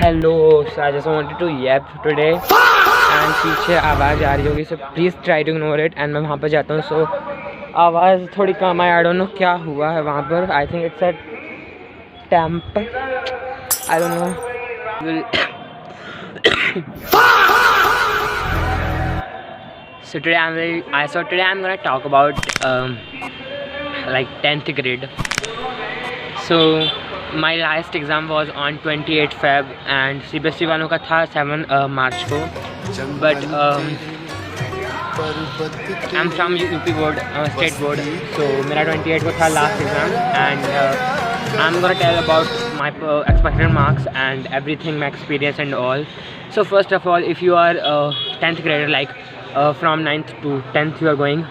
Hello, so I just wanted to yap today and पीछे आवाज़ आ रही होगी, so please try to ignore it। and मैं वहाँ पर जाता हूँ, so आवाज़ थोड़ी कम आई। I don't know क्या हुआ है वहाँ पर। I think it's a temp, I don't know। So today I'm gonna talk about like 10th grade। So my last exam was on 28 Feb and CBSE वालों का था 7 March को। But I'm from UP board, state board, so मेरा 28 को था last exam and I'm gonna tell about my expected marks and everything, my experience and all। So first of all, if you are 10th grader, like from 9th to 10th you are going,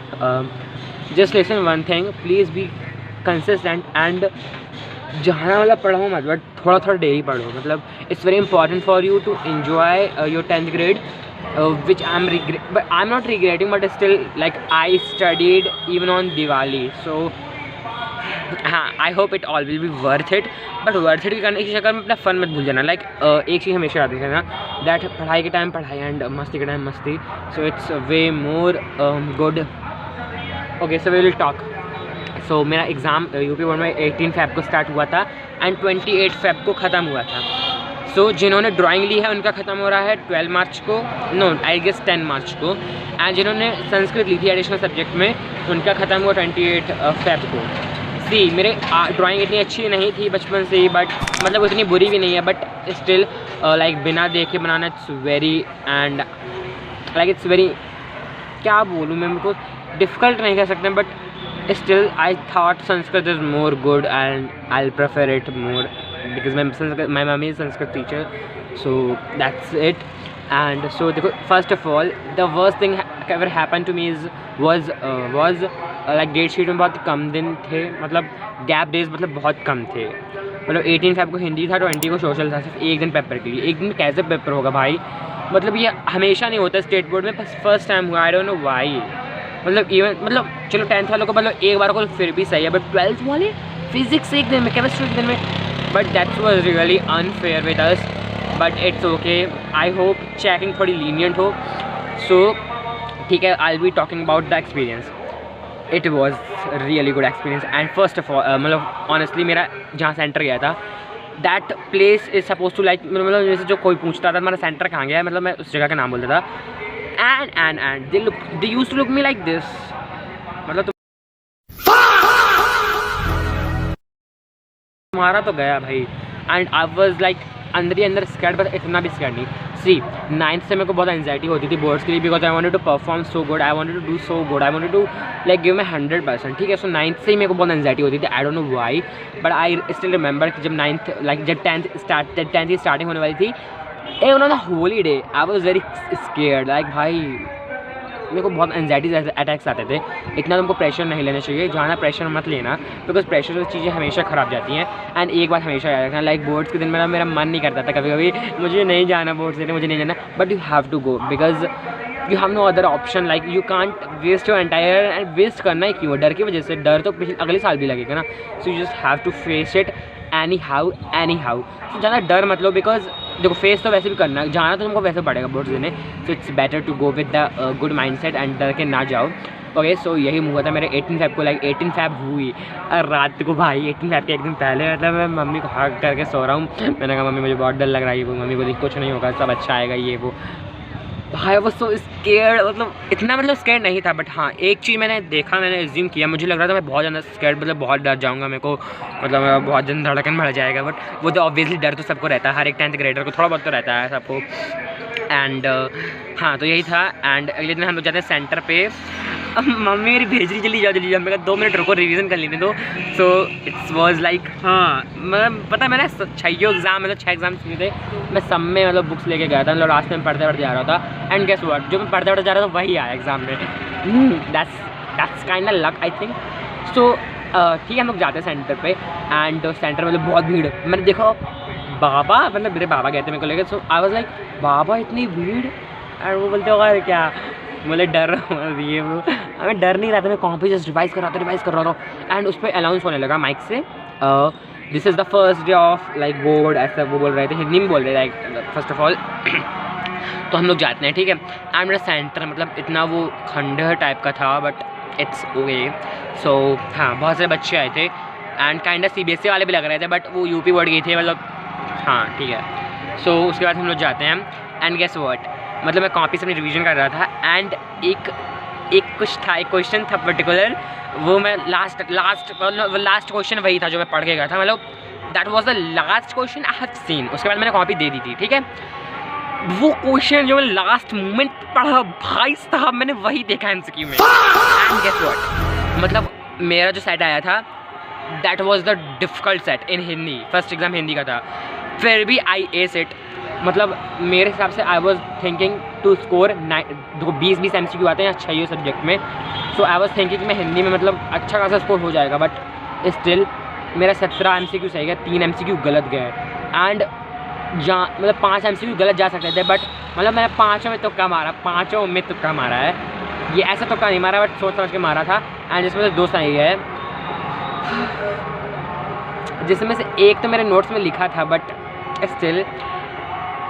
just listen one thing, please be consistent and जहाँ वाला पढ़ो मत, but थोड़ा थोड़ा daily पढ़ो। मतलब it's very important for you to enjoy your 10th grade, which I am not regretting, but still like I studied even on Diwali. So हाँ, I hope it all will be worth it. But worth it करने की चक्कर में अपना fun मत भूल जाना। Like एक चीज़ हमेशा याद रखना, दैट पढ़ाई के टाइम पढ़ाई एंड मस्ती के टाइम मस्ती। So it's way more good. Okay, so we will talk. So मेरा एग्ज़ाम यूपी बोर्ड में 18 Feb को स्टार्ट हुआ था एंड 28 Feb को ख़त्म हुआ था। सो जिन्होंने ड्राइंग ली है उनका ख़त्म हो रहा है 12 मार्च को, नो आई गेस 10 मार्च को। एंड जिन्होंने संस्कृत ली थी एडिशनल सब्जेक्ट में, उनका ख़त्म हुआ 28 Feb को। सी मेरे ड्राइंग इतनी अच्छी नहीं थी बचपन से ही, बट मतलब उतनी बुरी भी नहीं है, बट स्टिल लाइक बिना देखे बनाना it's very and like it's very, क्या बोलूँ मैं, मेरे को डिफ़िकल्ट नहीं कह सकते, but still I thought Sanskrit is more good and I'll prefer it more because my mommy is Sanskrit teacher, so that's it। And so first of all, the worst thing ever happened to me was like date sheet में बहुत कम दिन थे, मतलब gap days मतलब बहुत कम थे। मतलब 18 Feb को हिंदी था, 20 को सोशल था, सिर्फ एक दिन पेपर के लिए। एक दिन कैसे पेपर होगा भाई? मतलब ये हमेशा नहीं होता स्टेट बोर्ड में, फर्स्ट टाइम हुआ। आई डोंट नो वाई। मतलब इवन मतलब चलो 10th वालों को मतलब एक बार को फिर भी सही है, बट 12th वाले फिजिक्स एक दिन में, केमिस्ट्री एक दिन में, but that's was really unfair with us. But it's okay, I hope checking थोड़ी लीनियंट हो। सो ठीक है, I will be talking about the experience. It was really good experience and first of all मतलब honestly मेरा जहाँ centre गया था, that place is suppose to like, मतलब जैसे जो कोई पूछता था हमारा सेंटर कहाँ गया है, मतलब मैं उस जगह का नाम बोलता था। And they used to look me like this, मतलब तुम्हारा तो गया भाई। एंड आई वाज लाइक अंदर ही अंदर स्कैर्ड, बस इतना भी स्कैर्ड नहीं। सी 9th से मेरे को बहुत एंजाइटी होती थी बोर्ड्स के लिए, because I wanted to perform so good, I wanted to do so good, I wanted to like give my 100%। ठीक है, सो 9th से ही मेरे को बहुत एंजाइटी होती थी। आई don't know why, but I still remember कि जब 9th लाइक जब 10th की स्टार्टिंग होने वाली थी, ए उन्होंने Holi day, I was very scared. Like भाई मेरे को बहुत एंजाइटी अटैक्स आते थे। इतना तुमको प्रेशर नहीं लेना चाहिए, ज़्यादा प्रेशर मत लेना, बिकॉज प्रेशर से चीज़ें हमेशा ख़राब जाती हैं। एंड एक बात हमेशा याद रखना, लाइक बोर्ड्स के दिन मेरा मन नहीं करता था कभी कभी, मुझे नहीं जाना बोर्ड्स देने, मुझे नहीं जाना, but you have to go because you have no other option. Like you can't waste your entire, and waste करना ही क्यों? डर की वजह से, डर तो अगले साल भी लगेगा ना। So you just have to face it anyhow. तो ज़्यादा डर मत लो, बिकॉज देखो फेस तो वैसे भी करना, जाना तो तुमको वैसे पड़ेगा बोर्ड्स देने। So it's better to go with the good mindset and डर के ना जाओ। ओके, सो यही हुआ था मेरे 18 Feb को। लाइक 18 Feb हुई और रात को भाई 18 Feb के एक दिन पहले मतलब मैं मम्मी को हग करके सो रहा हूँ। मैंने कहा मम्मी मुझे बहुत डर लग रहा है, वो मम्मी बोली कुछ नहीं होगा, सब अच्छा आएगा, ये वो। भाई वो सो स्केर्ड, मतलब इतना मतलब स्केर्ड नहीं था, बट हाँ एक चीज़ मैंने देखा, मैंने एज्यूम किया, मुझे लग रहा था मैं बहुत ज़्यादा स्केर्ड, मतलब बहुत डर जाऊँगा, मेरे को मतलब मेरा बहुत ज़्यादा धड़कन बढ़ जाएगा। बट वो तो ऑब्वियसली डर तो सबको रहता है, हर एक 10th ग्रेडर को थोड़ा बहुत तो रहता है सबको। एंड हाँ तो यही था। एंड अगले दिन हम लोग जाते हैं सेंटर पे। मम्मी मेरी भेज रही जल्दी जाओ, मैं कहा 2 मिनट रुको, रिवीजन कर लेने दो। सो इट्स वॉज लाइक हाँ मतलब पता है मैंने 6 एग्ज़ाम, मतलब 6 एग्ज़ाम किए थे, मैं सब में मतलब बुक्स लेके गया था, मतलब लास्ट में पढ़ते जा रहा था। एंड गेस व्हाट, जो मैं पढ़ते जा रहा था वही आया एग्ज़ाम में। That's kind of luck I think. So ठीक है, हम लोग जाते हैं सेंटर पे एंड सेंटर में बहुत भीड़। मैंने देखो बाबा, मतलब मेरे बाबा गए थे मेरे को लेकर। सो आई वाज लाइक बाबा इतनी भीड़, और वो बोलते होगा क्या, बोले डर ये वो। हमें डर नहीं रहा था, मैं कॉम्पी जस्ट रिवाइज़ कर रहा था। एंड उस पर अनाउंस होने लगा माइक से this is the first day of like board, ऐसा वो बोल रहे थे, हिंदी में बोल रहे थे लाइक फर्स्ट ऑफ ऑल। तो हम लोग जाते हैं, ठीक है। एंड मेरा सेंटर मतलब इतना वो खंडहर टाइप का था, बट इट्स ओके। सो हाँ, बहुत सारे बच्चे आए थे एंड काइंड ऑफ CBSE वाले भी लग रहे थे, बट वो UP बोर्ड गई थे, मतलब हाँ ठीक है। सो उसके बाद हम लोग जाते हैं एंड गेस व्हाट, मतलब मैं कॉपी से अपनी रिवीजन कर रहा था एंड एक कुछ था, एक क्वेश्चन था पर्टिकुलर, वो मैं लास्ट क्वेश्चन वही था जो मैं पढ़ के गया था, मतलब that was the last question I have seen. उसके बाद मैंने कॉपी दे दी थी, ठीक है। वो क्वेश्चन जो मैं लास्ट मोमेंट पढ़ा, भाई साहब मैंने वही देखा MCQ में। एंड गेस व्हाट, मतलब मेरा जो सेट आया था that was the difficult set in Hindi, first exam Hindi का था, फिर भी आई एस इट। मतलब मेरे हिसाब से I was thinking to score 20 MCQ आते हैं अच्छा सब्जेक्ट में। सो आई वॉज थिंकिंग मैं हिंदी में मतलब अच्छा खासा स्कोर हो जाएगा, बट स्टिल मेरा 17 MCQ सही गया, 3 MCQ गलत गए एंड जहाँ मतलब 5 MCQ गलत जा सकते थे, बट मतलब मैंने 5 में तुक्का मारा, 5 में तुक्का मारा है। ये ऐसा तुक्का नहीं मारा, बट सोच समझ के मारा था एंड जिसमें से 2 सही है, जिसमें से एक तो मेरे नोट्स में लिखा था, but still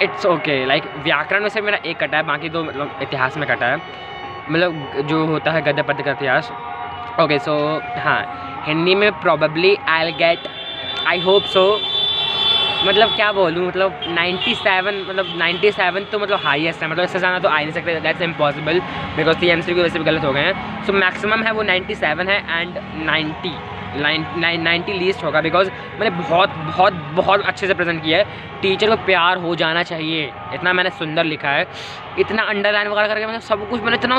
it's okay. Like व्याकरण में से मेरा 1 कटा है, बाकी 2 मतलब इतिहास में कटा है, मतलब जो होता है गद्य पद्य का इतिहास। ओके सो हाँ, हिंदी में probably I will get, I hope so, मतलब क्या बोलूँ, मतलब 97 तो मतलब हाईएस्ट है, मतलब इससे ज़्यादा तो आ नहीं सकते, that's impossible because see MCQ वैसे भी गलत हो गए हैं। सो मैक्सिमम है वो 97 है एंड 90 लीस्ट होगा, बिकॉज मैंने बहुत बहुत बहुत अच्छे से प्रेजेंट किया है। टीचर को प्यार हो जाना चाहिए, इतना मैंने सुंदर लिखा है, इतना अंडरलाइन वगैरह करके मतलब सब कुछ मैंने इतना,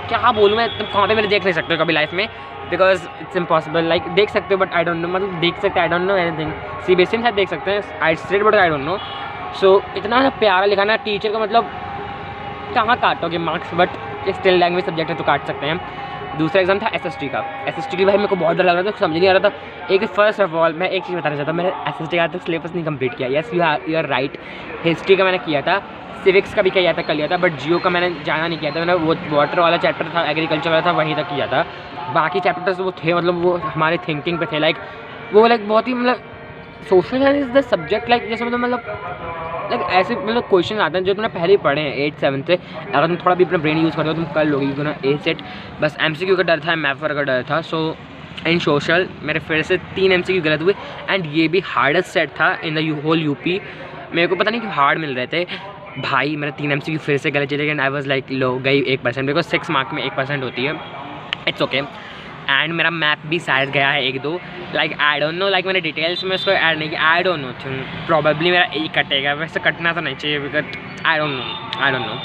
क्या बोलूँ मैं, तुम कहाँ पे मेरे देख नहीं सकते हो कभी लाइफ में, बिकॉज इट्स इम्पॉसिबल। लाइक देख सकते हो बट आई डोंट नो, मतलब देख सकते I don't know anything, CBSE में शायद देख सकते हैं, I state but I don't know. So इतना प्यारा लिखा ना टीचर को, मतलब कहाँ काटोगे marks, but still language subject है तो काट सकते हैं। दूसरा एग्जाम था SST का। SST की भाई मेरे को बहुत डर लग रहा था, समझ नहीं आ रहा था। एक फर्स्ट ऑफ ऑल मैं एक चीज़ बताना चाहता हूँ, मैंने SST का तक सिलेबस नहीं कंप्लीट किया। Yes you are right, history का मैंने किया था, सिविक्स का भी किया था, कर लिया था, बट जियो का मैंने जाना नहीं किया था। मैंने वो वाटर वाला चैप्टर था, एग्रीकल्चर वाला था, वहीं तक किया था। बाकी चैप्टर्स वो थे, मतलब वो हमारे थिंकिंग पे थे, लाइक वो लाइक बहुत ही मतलब social science is the subject, like जैसे मतलब लाइक ऐसे मतलब क्वेश्चन आते हैं जो तुमने पहले ही पढ़े हैं 8-7 से, अगर तुम थोड़ा भी अपना ब्रेन यूज़ करते हो तुम कर लोगे, क्योंकि ना A सेट बस MCQ का डर था, मैथ का डर था। सो इन सोशल मेरे फिर से 3 MCQ गलत हुए एंड ये भी हार्डेस्ट सेट था इन द होल UP। मेरे को पता नहीं क्यों हार्ड मिल रहे थे भाई, मेरे 3 MCQ फिर से गलत चले गए and I was like low गई 1%, बिकॉज 6 मार्क में 1% होती है, इट्स ओके। एंड मेरा मैप भी शायद गया है 1-2, like I don't no, like मैंने डिटेल्स में उसको ऐड नहीं किया, आई डोंट नो, प्रॉबेबली मेरा A कटेगा, वैसे कटना तो नहीं चाहिए, because I don't know.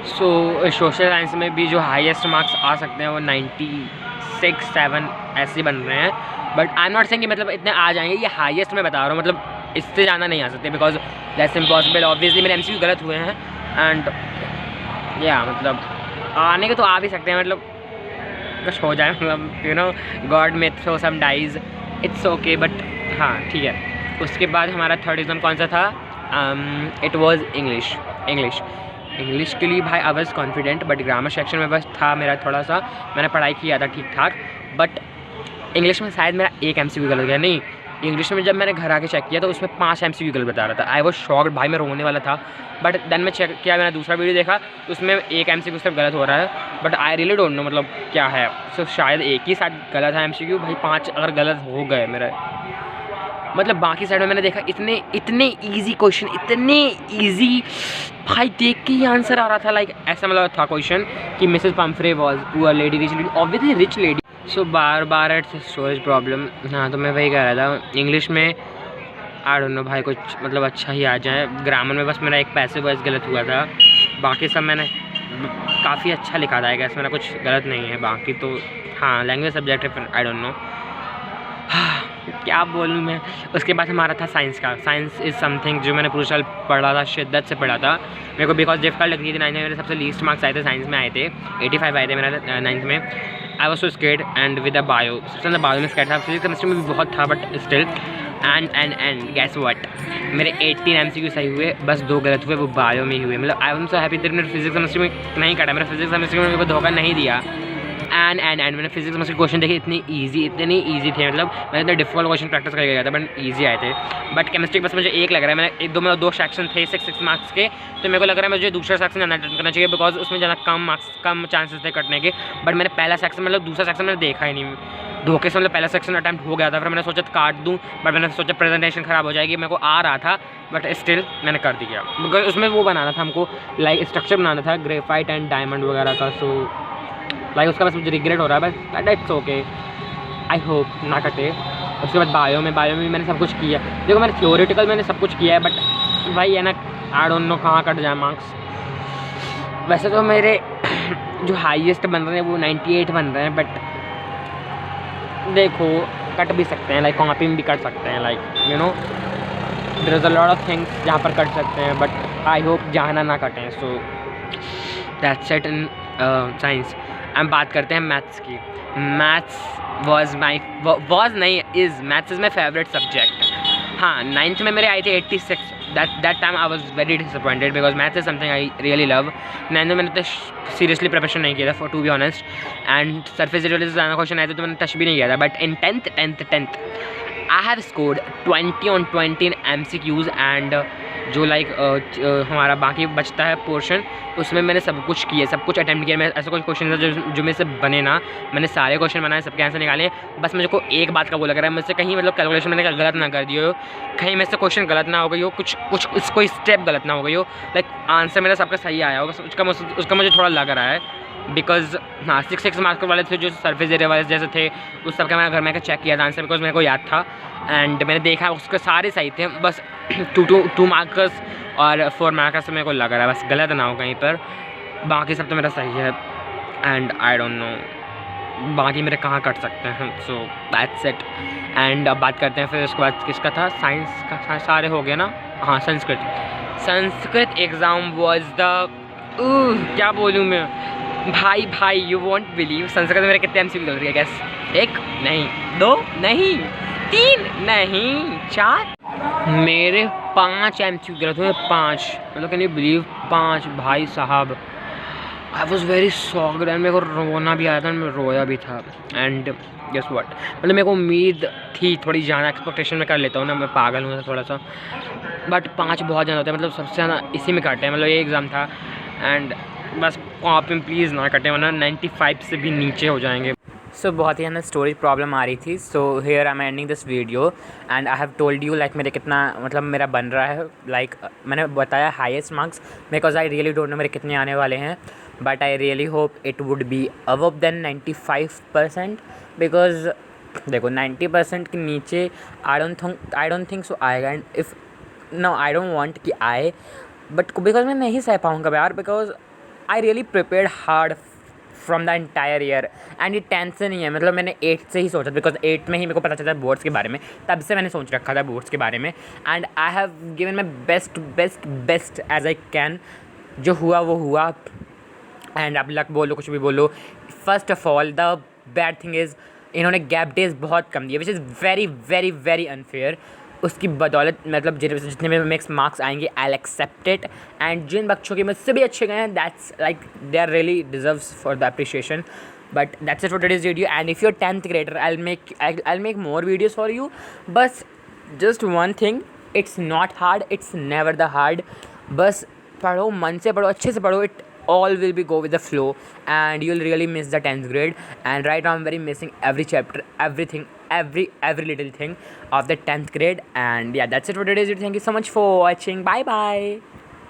So social science में भी जो हाईएस्ट मार्क्स आ सकते हैं वो 96-7 ऐसे बन रहे हैं, but I am not saying कि मतलब इतने आ जाएंगे, ये हाईएस्ट मैं बता रहा हूँ, मतलब इससे ज़्यादा नहीं आ सकते, बिकॉज दैट्स इम्पॉसिबल। ऑब्वियसली मेरे MCQ गलत हुए हैं एंड या मतलब आने के तो आ भी सकते हैं, मतलब कुछ हो जाए, मतलब you know God may throw some dice, it's okay, but हाँ ठीक है। उसके बाद हमारा थर्ड एग्ज़ाम कौन सा था, इट वाज इंग्लिश के लिए भाई I was confident, but grammar section में बस था मेरा थोड़ा सा, मैंने पढ़ाई किया था ठीक ठाक, बट इंग्लिश में शायद मेरा 1 MCQ गलत गया। नहीं, इंग्लिश में जब मैंने घर आके चेक किया तो उसमें 5 MCQ गलत बता रहा था। आई वॉज शॉक्ड भाई, मैं रोने वाला था, बट देन मैं चेक किया, मैंने दूसरा वीडियो देखा तो उसमें 1 MCQ सिर्फ गलत हो रहा है, but I really don't no मतलब क्या है। सो शायद एक ही साइड गलत है MCQ, भाई 5 अगर गलत हो गए मेरे, मतलब बाकी साइड में मैंने देखा इतने ईजी क्वेश्चन, इतने ईजी भाई, देख के ही आंसर आ रहा था, लाइक ऐसा मतलब था क्वेश्चन कि Mrs Pomfrey was poor lady, rich lady, obviously rich lady. So bar it's storage problem. हाँ तो मैं वही कह रहा था, इंग्लिश में आई डोंट नो भाई कुछ मतलब अच्छा ही आ जाए। ग्रामर में बस मेरा एक पैसिव वॉइस गलत हुआ था, बाकी सब मैंने काफ़ी अच्छा लिखा था, इसमें मेरा कुछ गलत नहीं है। बाकी तो हाँ लैंग्वेज सब्जेक्ट है, आई डोंट नो क्या बोलूँ मैं। उसके बाद हमारा था साइंस का। साइंस इज़ समथिंग जो मैंने पूरे साल पढ़ा था, शिद्दत से पढ़ा था। मेरे को बिकॉज डिफिकल्ट लगती थी 9th में, मेरे सबसे लीस्ट मार्क्स आए थे साइंस में, आए थे 85 आए थे मेरा 9th में। I was so scared and with the bio, सबसे ज़्यादा बायो में स्केर्ड था। फिजिक्स केमिस्ट्री में भी बहुत था, but still and gas what, मेरे 18 MCQ सही हुए, बस 2 गलत हुए, वो बायो में ही हुए। मतलब I am so happy that मेरे फिजिक्स केमिस्ट्री में नहीं कटा, मेरा फिजिक्स केमिस्ट्री में मेरे को धोखा नहीं दिया। एंड मैंने फिजिक्स में से क्वेश्चन देखे, इतने ईजी थे, मतलब मैंने इतने डिफिकल्ट क्वेश्चन प्रैक्टिस करके गया था बट ईजी आए थे। बट केमिस्ट्री बस मुझे एक लग रहा है, मैंने दो सेक्शन थे 6 मार्क्स के, तो मेरे को लग रहा है मुझे दूसरा सेक्शन ज़्यादा अटेंड करना चाहिए बिकॉज उसमें ज़्यादा कम चांसेस थे कटने के। बट मैंने पहला सेक्शन मतलब दूसरा सेक्शन मैंने देखा ही नहीं, धोखे से मतलब पहला सेक्शन अटैम्प्ट हो गया था। फिर मैंने सोचा काट दूँ, बट मैंने सोचा प्रेजेंटेशन ख़राब हो जाएगी, मेरे को आ रहा था बट स्टिल मैंने कर दिया बिकॉज उसमें वो बनाना था हमको, लाइक स्ट्रक्चर बनाना था ग्रेफाइट एंड डायमंड वगैरह का। सो लाइक उसका बस मुझे रिग्रेट हो रहा है, but it's okay, I hope ना कटे। उसके बाद बायो में मैंने सब कुछ किया। देखो मैंने थ्योरेटिकल मैंने सब कुछ किया है, बट भाई है ना, आई डोंट नो कहाँ कट जाए मार्क्स। वैसे तो मेरे जो हाईएस्ट बन रहे हैं वो 98 बन रहे हैं, बट देखो कट भी सकते हैं, लाइक कॉपी में भी कट सकते हैं, like you know there is a lot of things जहाँ पर कट सकते हैं, बट आई होप जहाँ ना कटें। So that's it in science. हम बात करते हैं मैथ्स की। Maths maths is my favourite subject. हाँ, 9th में मेरे आए थे 86। That time I was very disappointed because maths is something I really love. 9th में मैंने तो सीरियसली प्रिपरेशन नहीं किया था for to be honest, and surface area से ज़्यादा क्वेश्चन आए थे तो मैंने टच भी नहीं किया था। But in 10th I have scored 20 on 20 in MCQs and जो लाइक हमारा बाकी बचता है पोर्शन, उसमें मैंने सब कुछ किया, सब कुछ अटैम्प्ट किया। मैं ऐसा कोई क्वेश्चन था जो मेरे से बने ना, मैंने सारे क्वेश्चन बनाए, सबके आंसर निकाले। बस मुझे को एक बात का वो लग रहा है, मुझसे कहीं मतलब कैलकुलेशन मैंने गलत ना कर दिया हो, कहीं मेरे से क्वेश्चन गलत ना हो गई हो, कुछ कोई स्टेप गलत ना हो गई हो, लाइक आंसर मेरा सबका सही आया हो, बस उसका मुझे थोड़ा लग रहा है। बिकॉज हाँ 6 मार्क्स वाले थे जो सरफेस एरिया वाले जैसे थे, उस सबका मैंने घर में आकर चेक किया था आंसर बिकॉज मेरे को याद था एंड मैंने देखा उसके सारे सही थे। बस 2 मार्कर्स और 4 मार्कर्स से मेरे को लग रहा है बस गलत ना हो कहीं पर, बाकी सब तो मेरा सही है एंड आई डोंट नो बाकी मेरे कहाँ कट सकते हैं। सो दैट्स इट। एंड अब बात करते हैं फिर उसके बाद किसका था, साइंस का सारे हो गए ना। हाँ संस्कृत एग्ज़ाम वॉज द क्या बोलूँ मैं भाई यू वॉन्ट बिलीव, संस्कृत में मेरे कितने MCQ निकल रही है गैस? 1 नहीं, 2 नहीं, 3 नहीं, 4 मेरे 5 MCQ गलत हुए, 5 मतलब कैन यू बिलीव 5 भाई साहब। आई वॉज वेरी शॉक्ड एंड मेरे को रोना भी आया था, मैं रोया भी था एंड गेस व्हाट, मतलब मेरे को उम्मीद थी थोड़ी ज़्यादा, एक्सपेक्टेशन में कर लेता हूँ ना, मैं पागल हूँ थोड़ा सा, बट 5 बहुत ज़्यादा होता है, मतलब सबसे ज़्यादा इसी में कटे हैं। मतलब ये एग्ज़ाम था एंड बस कॉपी में प्लीज़ ना कटे वरना 95 से भी नीचे हो जाएंगे। सो बहुत ही है ना स्टोरेज प्रॉब्लम आ रही थी, so here I am ending this video and I have told you like मेरे कितना मतलब मेरा बन रहा है, लाइक मैंने बताया highest marks because I really don't know मेरे कितने आने वाले हैं, but I really hope it would be above than 95% because देखो 90% के नीचे आई डोंट थिंक सो आएगा and if no I don't want कि आए, बट बिकॉज मैं नहीं सह पाऊँगा यार, because I really prepared hard from the entire year and ये 10th से नहीं है, मतलब मैंने 8th से ही सोचा बिकॉज 8th में ही मेरे को पता चला बोर्ड्स के बारे में, तब से मैंने सोच रखा था बोर्ड्स के बारे में and I have given my best as I can. जो हुआ वो हुआ एंड अब लक बोलो कुछ भी बोलो। First of all the bad thing is इन्होंने गैप डेज बहुत कम दिए विच इज़ वेरी अनफेयर। उसकी बदौलत मतलब जितने में मिक्स मार्क्स आएंगे आई एक्सेप्ट इट एंड जिन बच्चों के मुझसे भी अच्छे गए हैं that's like they are really deserves for the appreciation. But that's it for today's video and if you are 10th grader I'll make more videos for you, बस just one thing, it's not hard, it's never the hard, बस पढ़ो, मन से पढ़ो, अच्छे से पढ़ो, it all will be go with the flow and you'll really miss the 10th grade and right now I'm very missing every chapter, everything, every little thing of the 10th grade and yeah that's it for today's video. Thank you so much for watching. Bye bye.